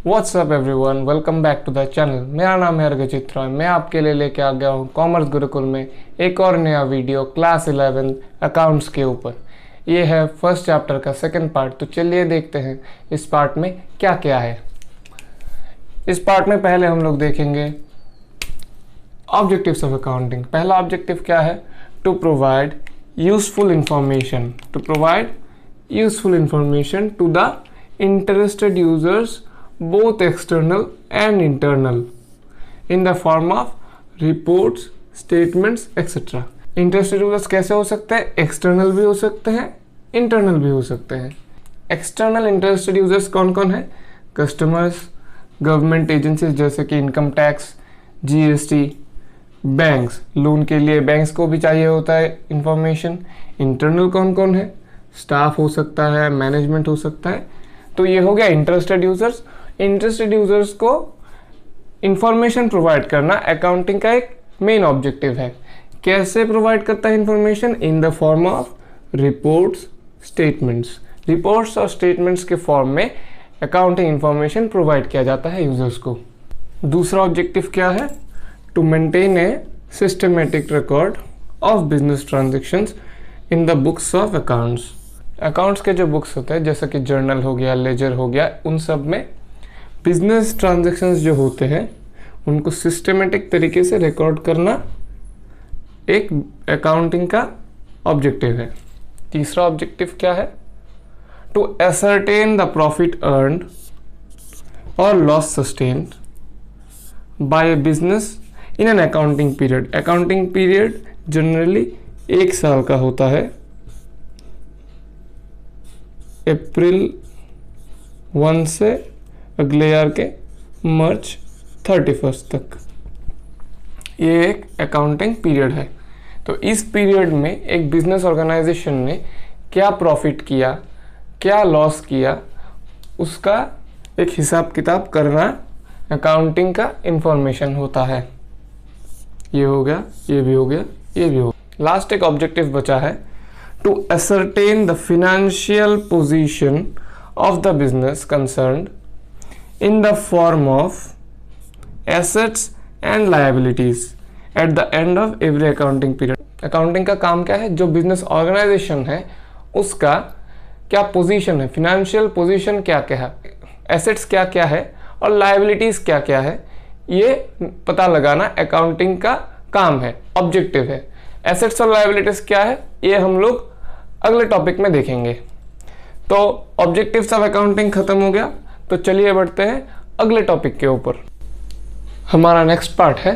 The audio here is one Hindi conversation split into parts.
What's up everyone, welcome back to the channel. मेरा नाम है अर्घजित रॉय। मैं आपके लिए लेके आ गया हूँ कॉमर्स गुरुकुल में एक और नया वीडियो क्लास 11 अकाउंट्स के ऊपर। ये है फर्स्ट चैप्टर का सेकंड पार्ट। तो चलिए देखते हैं इस पार्ट में क्या क्या है। इस पार्ट में पहले हम लोग देखेंगे ऑब्जेक्टिव्स ऑफ अकाउंटिंग। पहला ऑब्जेक्टिव क्या है? To provide useful information to the interested users both external and internal in the form of reports, statements, etc. Interested users कैसे हो सकते हैं? एक्सटर्नल भी हो सकते हैं, इंटरनल भी हो सकते हैं। एक्सटर्नल इंटरेस्टेड यूजर्स कौन कौन है? कस्टमर्स, गवर्नमेंट एजेंसीज जैसे कि income tax, GST, banks, loan के लिए बैंक्स को भी चाहिए होता है इंफॉर्मेशन। इंटरनल कौन कौन है? स्टाफ हो सकता है, मैनेजमेंट हो सकता है। तो ये हो गया इंटरेस्टेड यूजर्स। इंटरेस्टेड यूजर्स को इंफॉर्मेशन प्रोवाइड करना अकाउंटिंग का एक मेन ऑब्जेक्टिव है। कैसे प्रोवाइड करता है information? In the form of reports, statements. Reports और स्टेटमेंट्स के फॉर्म में अकाउंटिंग इंफॉर्मेशन प्रोवाइड किया जाता है यूजर्स को। दूसरा ऑब्जेक्टिव क्या है? To maintain a systematic record of business transactions in the books of accounts. Accounts के जो बुक्स होते हैं जैसे कि जर्नल हो गया, लेजर हो गया, उन सब में बिजनेस ट्रांजैक्शंस जो होते हैं उनको सिस्टमेटिक तरीके से रिकॉर्ड करना एक अकाउंटिंग का ऑब्जेक्टिव है। तीसरा ऑब्जेक्टिव क्या है? To ascertain the profit earned और loss sustained by a business in an accounting period. Accounting period generally 1 साल का होता है, अप्रैल 1 से अगले ईयर के मार्च 31 तक। ये एक अकाउंटिंग पीरियड है। तो इस पीरियड में एक बिजनेस ऑर्गेनाइजेशन ने क्या प्रॉफिट किया, क्या लॉस किया, उसका एक हिसाब किताब करना अकाउंटिंग का इंफॉर्मेशन होता है। ये हो गया, ये भी हो गया, ये भी हो गया। लास्ट एक ऑब्जेक्टिव बचा है, to ascertain the financial position of the business concerned in the form of assets and liabilities at the end of every accounting period. Accounting का काम क्या है? जो बिजनेस ऑर्गेनाइजेशन है उसका क्या पोजीशन है, फिनेंशियल पोजीशन क्या क्या है, एसेट्स क्या क्या है और लायबिलिटीज क्या क्या है, ये पता लगाना अकाउंटिंग का काम है, ऑब्जेक्टिव है। एसेट्स और लायबिलिटीज क्या है ये हम लोग अगले टॉपिक में देखेंगे। तो ऑब्जेक्टिव्स ऑफ अकाउंटिंग खत्म हो गया। तो चलिए बढ़ते हैं अगले टॉपिक के ऊपर। हमारा नेक्स्ट पार्ट है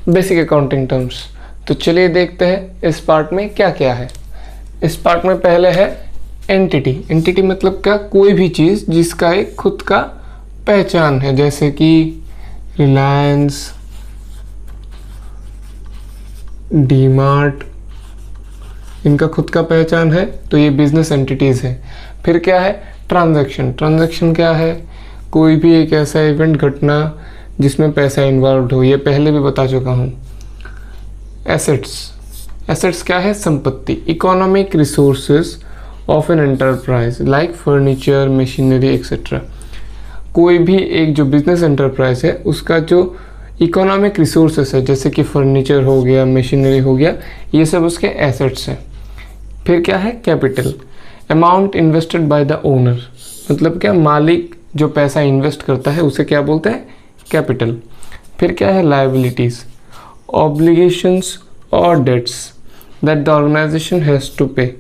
बेसिक अकाउंटिंग टर्म्स। तो चलिए देखते हैं इस पार्ट में क्या क्या है। इस पार्ट में पहले है एंटिटी। एंटिटी मतलब क्या? कोई भी चीज़ जिसका एक खुद का पहचान है, जैसे कि रिलायंस, डीमार्ट, इनका खुद का पहचान है, तो ये बिजनेस एंटिटीज है। फिर क्या है? ट्रांजैक्शन। ट्रांजैक्शन क्या है? कोई भी एक ऐसा इवेंट, घटना जिसमें पैसा इन्वॉल्व हो, ये पहले भी बता चुका हूँ। एसेट्स। एसेट्स क्या है? संपत्ति, economic resources of an enterprise like furniture, machinery etcetera. कोई भी एक जो बिजनेस एंटरप्राइज है उसका जो इकोनॉमिक रिसोर्सेस है, जैसे कि फर्नीचर हो गया, मशीनरी हो गया, ये सब उसके एसेट्स हैं। फिर क्या है? Capital. Amount invested by the owner, मतलब क्या? मालिक जो पैसा इन्वेस्ट करता है उसे क्या बोलते हैं? कैपिटल। फिर क्या है? लायबिलिटीज। ऑब्लिगेशंस और debts that the organization has to pay.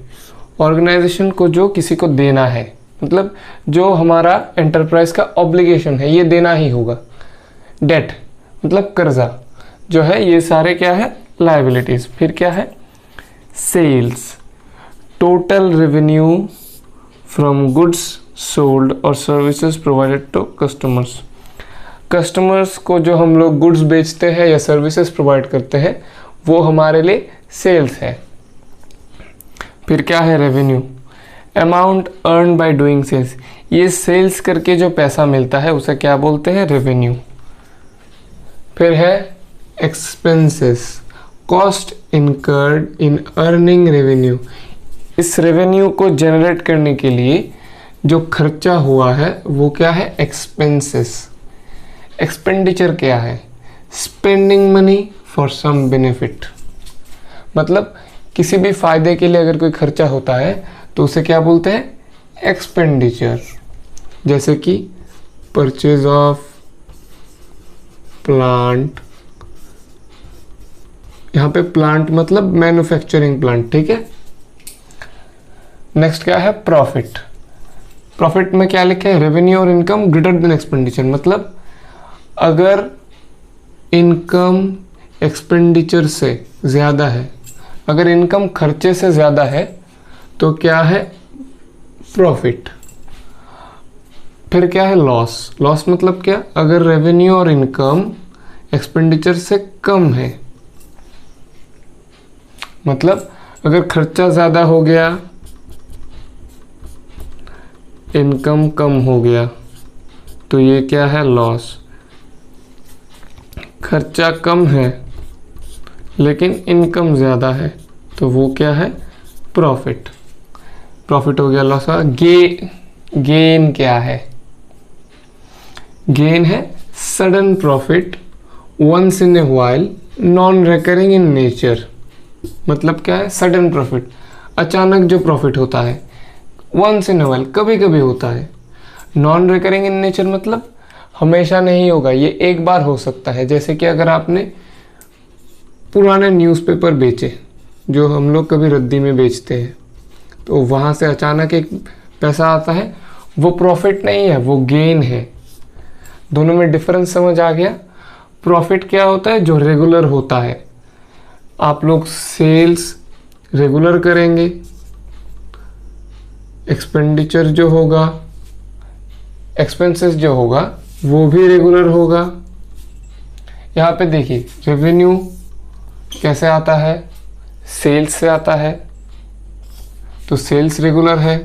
Organization को जो किसी को देना है, मतलब जो हमारा एंटरप्राइज का ऑब्लिगेशन है, ये देना ही होगा। डेट मतलब कर्जा जो है, ये सारे क्या है? लायबिलिटीज। फिर क्या है? Sales. Total revenue from goods sold और services provided to customers. Customers को जो हम लोग गुड्स बेचते हैं या सर्विसेज प्रोवाइड करते हैं वो हमारे लिए सेल्स है। फिर क्या है? Revenue. Amount earn by doing sales. ये सेल्स करके जो पैसा मिलता है उसे क्या बोलते हैं? रेवेन्यू। फिर है expenses. Cost incurred in earning revenue. इस रेवेन्यू को जनरेट करने के लिए जो खर्चा हुआ है वो क्या है, एक्सपेंसेस। एक्सपेंडिचर क्या है, spending money for some benefit. मतलब किसी भी फायदे के लिए अगर कोई खर्चा होता है तो उसे क्या बोलते हैं, एक्सपेंडिचर। जैसे कि परचेज ऑफ प्लांट, यहां पे प्लांट मतलब मैन्युफैक्चरिंग प्लांट, ठीक है। नेक्स्ट क्या है, प्रॉफिट। प्रॉफिट में क्या लिखा है, रेवेन्यू और इनकम ग्रेटर देन एक्सपेंडिचर। मतलब अगर इनकम एक्सपेंडिचर से ज़्यादा है, अगर इनकम खर्चे से ज़्यादा है तो क्या है, प्रॉफिट। फिर क्या है, लॉस। लॉस मतलब क्या, अगर रेवेन्यू और इनकम एक्सपेंडिचर से कम है, मतलब अगर खर्चा ज़्यादा हो गया, इनकम कम हो गया, तो ये क्या है, लॉस। खर्चा कम है लेकिन इनकम ज़्यादा है तो वो क्या है, प्रॉफिट। प्रॉफिट हो गया, लॉस का। गेन क्या है, गेन है sudden profit once in a while non recurring in nature. मतलब क्या है, सडन प्रॉफिट, अचानक जो प्रॉफिट होता है, वंस इन ए व्हाइल कभी कभी होता है। नॉन रिकरिंग इन नेचर मतलब हमेशा नहीं होगा, ये एक बार हो सकता है। जैसे कि अगर आपने पुराने न्यूज़पेपर बेचे, जो हम लोग कभी रद्दी में बेचते हैं, तो वहाँ से अचानक एक पैसा आता है, वो प्रॉफिट नहीं है, वो गेन है। दोनों में डिफरेंस समझ आ गया। प्रॉफिट क्या होता है, जो रेगुलर होता है। आप लोग सेल्स रेगुलर करेंगे, एक्सपेंडिचर जो होगा, एक्सपेंसेस जो होगा वो भी रेगुलर होगा। यहाँ पे देखिए रेवेन्यू कैसे आता है, सेल्स से आता है, तो सेल्स रेगुलर है,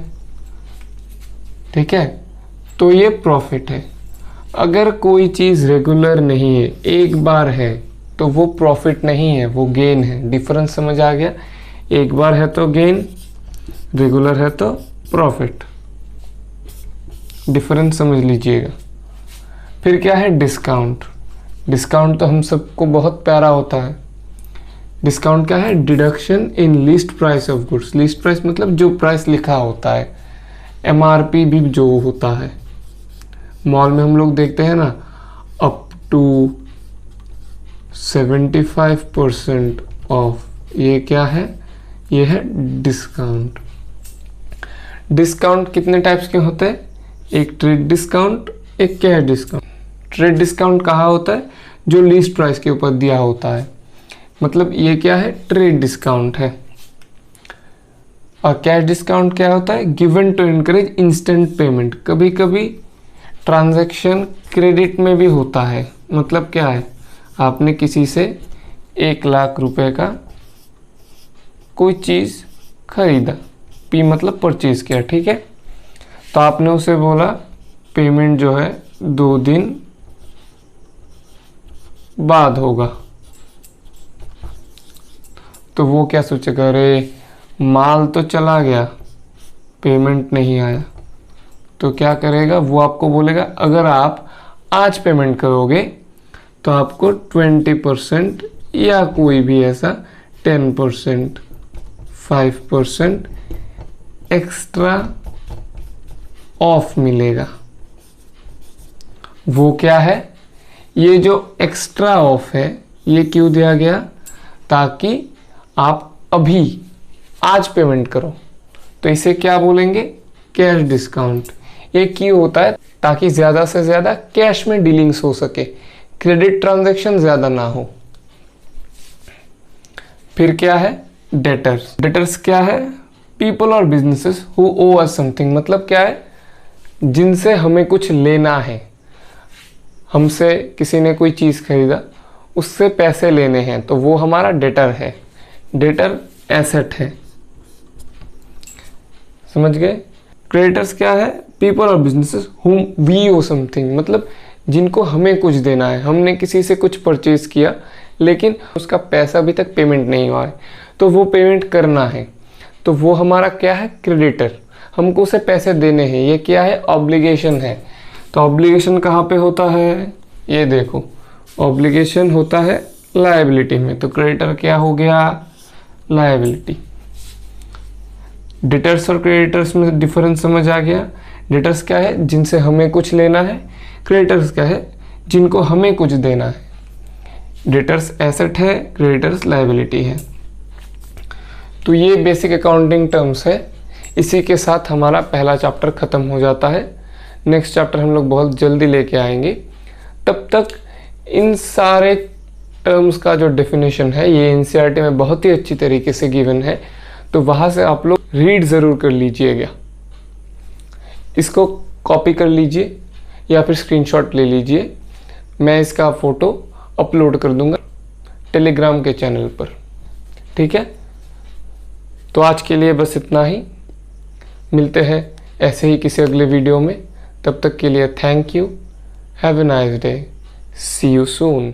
ठीक है, तो ये प्रॉफिट है। अगर कोई चीज़ रेगुलर नहीं है, एक बार है, तो वो प्रॉफिट नहीं है, वो गेन है। डिफरेंस समझ आ गया, एक बार है तो गेन, रेगुलर है तो प्रॉफिट। डिफरेंस समझ लीजिएगा। फिर क्या है, डिस्काउंट। डिस्काउंट तो हम सबको बहुत प्यारा होता है। डिस्काउंट क्या है, deduction in least price of goods. Least price मतलब जो प्राइस लिखा होता है, एमआरपी भी जो होता है। मॉल में हम लोग देखते हैं ना, अप टू 75% ऑफ, ये क्या है, ये है डिस्काउंट। डिस्काउंट कितने टाइप्स के होते हैं, एक ट्रेड डिस्काउंट, एक कैश डिस्काउंट। ट्रेड डिस्काउंट कहाँ होता है, जो लीस्ट प्राइस के ऊपर दिया होता है, मतलब ये क्या है, ट्रेड डिस्काउंट है। और कैश डिस्काउंट क्या होता है, given to encourage instant payment. कभी कभी ट्रांजैक्शन क्रेडिट में भी होता है। मतलब क्या है, आपने किसी से 1,00,000 रुपए का कोई चीज़ खरीदा, पी मतलब परचेज किया, ठीक है, तो आपने उसे बोला पेमेंट जो है 2 दिन बाद होगा, तो वो क्या सोचेगा, अरे माल तो चला गया, पेमेंट नहीं आया, तो क्या करेगा, वो आपको बोलेगा अगर आप आज पेमेंट करोगे तो आपको 20% या कोई भी ऐसा 10%, 5% एक्स्ट्रा ऑफ मिलेगा। वो क्या है, ये जो एक्स्ट्रा ऑफ है ये क्यों दिया गया, ताकि आप अभी आज पेमेंट करो, तो इसे क्या बोलेंगे, कैश डिस्काउंट। ये क्यों होता है, ताकि ज़्यादा से ज़्यादा कैश में डीलिंग्स हो सके, क्रेडिट ट्रांजैक्शन ज़्यादा ना हो। फिर क्या है, डेटर्स। डेटर्स क्या है, पीपल और businesses who owe us something. मतलब क्या है, जिनसे हमें कुछ लेना है, हमसे किसी ने कोई चीज़ खरीदा, उससे पैसे लेने हैं, तो वो हमारा डेटर है। डेटर एसेट है, समझ गए। क्रेडिटर्स क्या है, पीपल और businesses whom V O something. मतलब जिनको हमें कुछ देना है, हमने किसी से कुछ परचेज किया लेकिन उसका पैसा अभी तक पेमेंट नहीं हुआ है, तो वो पेमेंट करना है, तो वो हमारा क्या है, क्रेडिटर। हमको उसे पैसे देने हैं। ये क्या है? ऑब्लिगेशन है। तो ऑब्लिगेशन कहाँ पे होता है? ये देखो, ऑब्लिगेशन होता है लायबिलिटी में। तो क्रेडिटर क्या हो गया? लायबिलिटी। डेटर्स और क्रेडिटर्स में डिफरेंस समझ आ गया? डेटर्स क्या है? जिनसे हमें कुछ लेना है। क्रेडिटर्स क्या है? जिनको हमें कुछ देना है। डेटर्स एसेट है, क्रेडिटर्स लायबिलिटी है। तो ये बेसिक अकाउंटिंग टर्म्स है। इसी के साथ हमारा पहला चैप्टर ख़त्म हो जाता है। नेक्स्ट चैप्टर हम लोग बहुत जल्दी लेके आएंगे। तब तक इन सारे टर्म्स का जो डेफिनेशन है ये एनसीईआरटी में बहुत ही अच्छी तरीके से गिवन है, तो वहाँ से आप लोग रीड ज़रूर कर लीजिएगा। इसको कॉपी कर लीजिए या फिर स्क्रीनशॉट ले लीजिए। मैं इसका फ़ोटो अपलोड कर दूंगा टेलीग्राम के चैनल पर, ठीक है? तो आज के लिए बस इतना ही। मिलते हैं ऐसे ही किसी अगले वीडियो में। तब तक के लिए thank you. Have a nice day. See you soon.